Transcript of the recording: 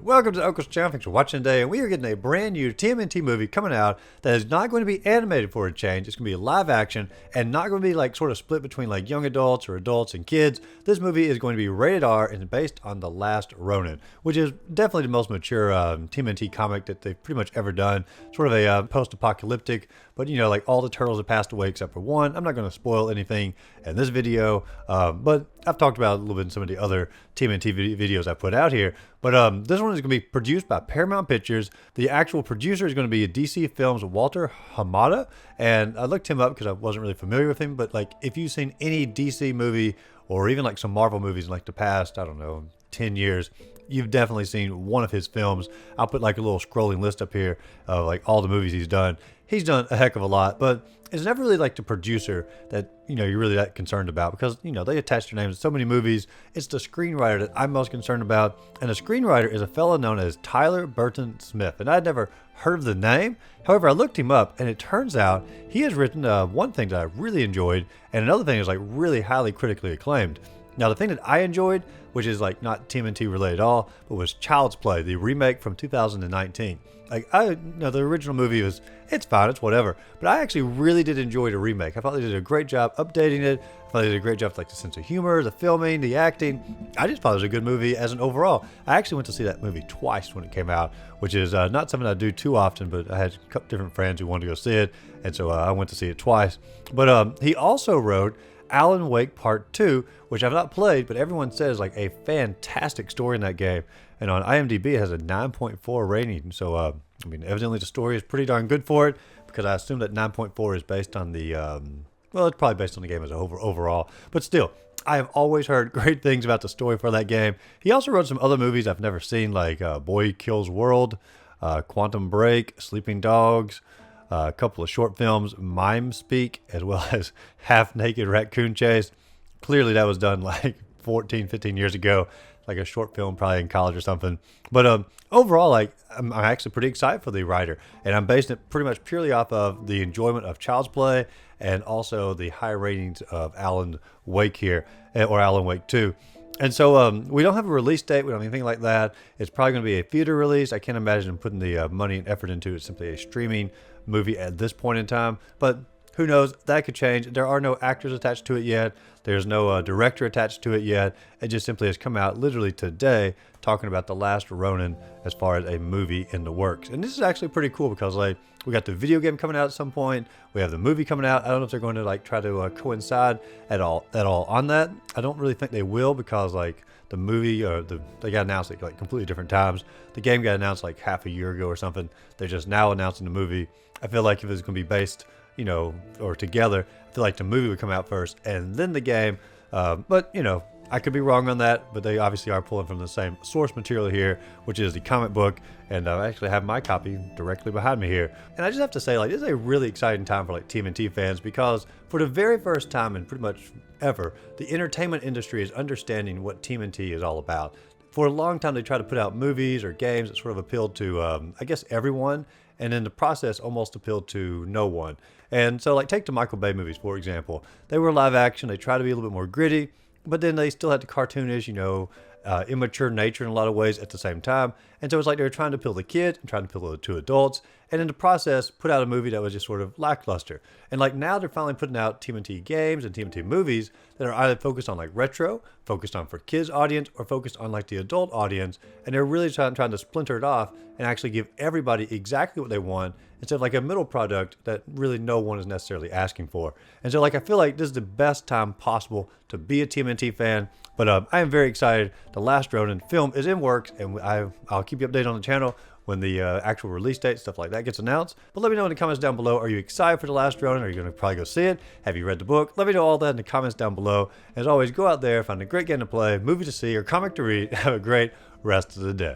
Welcome to Uncle's Channel. Thanks for watching today, and we are getting a brand new TMNT movie coming out that is not going to be animated for a change. It's going to be live action and not going to be like sort of split between like young adults or adults and kids. This movie is going to be rated R and based on The Last Ronin, which is definitely the most mature TMNT comic that they've pretty much ever done. Sort of a post-apocalyptic, but you know, like all the turtles have passed away except for one. I'm not going to spoil anything in this video, but I've talked about it a little bit in some of the other TMNT videos I put out here. But this one is going to be produced by Paramount Pictures. The actual producer is going to be DC Films' Walter Hamada. And I looked him up because I wasn't really familiar with him. But like, if you've seen any DC movie or even like some Marvel movies in like the past, I don't know, 10 years, you've definitely seen one of his films. I'll put like a little scrolling list up here of like all the movies he's done. He's done a heck of a lot, but it's never really like the producer that, you know, you're really that concerned about because, you know, they attach their names to so many movies. It's the screenwriter that I'm most concerned about. And the screenwriter is a fellow known as Tyler Burton Smith. And I'd never heard of the name. However, I looked him up and it turns out he has written one thing that I really enjoyed. And another thing is like really highly critically acclaimed. Now, the thing that I enjoyed, which is like not TMNT related at all, but was Child's Play, the remake from 2019. Like, the original movie it's fine, it's whatever. But I actually really did enjoy the remake. I thought they did a great job updating it. I thought they did a great job with like the sense of humor, the filming, the acting. I just thought it was a good movie as an overall. I actually went to see that movie twice when it came out, which is not something I do too often, but I had a couple different friends who wanted to go see it. And so I went to see it twice. But he also wrote Alan Wake Part 2, which I've not played, but everyone says like a fantastic story in that game. And on IMDb, it has a 9.4 rating. So, I mean, evidently the story is pretty darn good for it because I assume that 9.4 is based on the, well, it's probably based on the game as overall. But still, I have always heard great things about the story for that game. He also wrote some other movies I've never seen, like Boy Kills World, Quantum Break, Sleeping Dogs, a couple of short films, Mime Speak, as well as Half Naked Raccoon Chase. Clearly that was done like 14, 15 years ago, like a short film probably in college or something. But overall, like I'm actually pretty excited for the writer, and I'm basing it pretty much purely off of the enjoyment of Child's Play and also the high ratings of Alan Wake here, or Alan Wake 2. And so we don't have a release date. We don't have anything like that. It's probably going to be a theater release. I can't imagine putting the money and effort into it. It's simply a streaming movie at this point in time. But who knows? That could change. There are no actors attached to it yet. There's no director attached to it yet. It just simply has come out literally today talking about The Last Ronin as far as a movie in the works. And this is actually pretty cool because like we got the video game coming out at some point. We have the movie coming out. I don't know if they're going to like try to coincide at all on that. I don't really think they will because like the movie they got announced at like completely different times. The game got announced like half a year ago or something. They're just now announcing the movie. I feel like if it's going to be based, you know, or together, I feel like the movie would come out first and then the game. But, you know, I could be wrong on that, but they obviously are pulling from the same source material here, which is the comic book. And I actually have my copy directly behind me here. And I just have to say, like, this is a really exciting time for like TMNT fans because for the very first time in pretty much ever, the entertainment industry is understanding what TMNT is all about. For a long time, they tried to put out movies or games that sort of appealed to, I guess, everyone. And in the process, almost appealed to no one. And so, like, take the Michael Bay movies, for example. They were live action. They tried to be a little bit more gritty, but then they still had the cartoonish, you know, immature nature in a lot of ways at the same time. And so it's like they were trying to appeal to kids and trying to appeal to adults. And in the process, put out a movie that was just sort of lackluster. And like now they're finally putting out TMNT games and TMNT movies that are either focused on like retro, focused on for kids audience, or focused on like the adult audience. And they're really trying to splinter it off and actually give everybody exactly what they want instead of like a middle product that really no one is necessarily asking for. And so like I feel like this is the best time possible to be a TMNT fan. But I am very excited. The Last Ronin film is in works, and I'll keep you updated on the channel when the actual release date, stuff like that gets announced. But let me know in the comments down below, are you excited for The Last Ronin? Are you going to probably go see it? Have you read the book? Let me know all that in the comments down below. As always, go out there, find a great game to play, movie to see, or comic to read. Have a great rest of the day.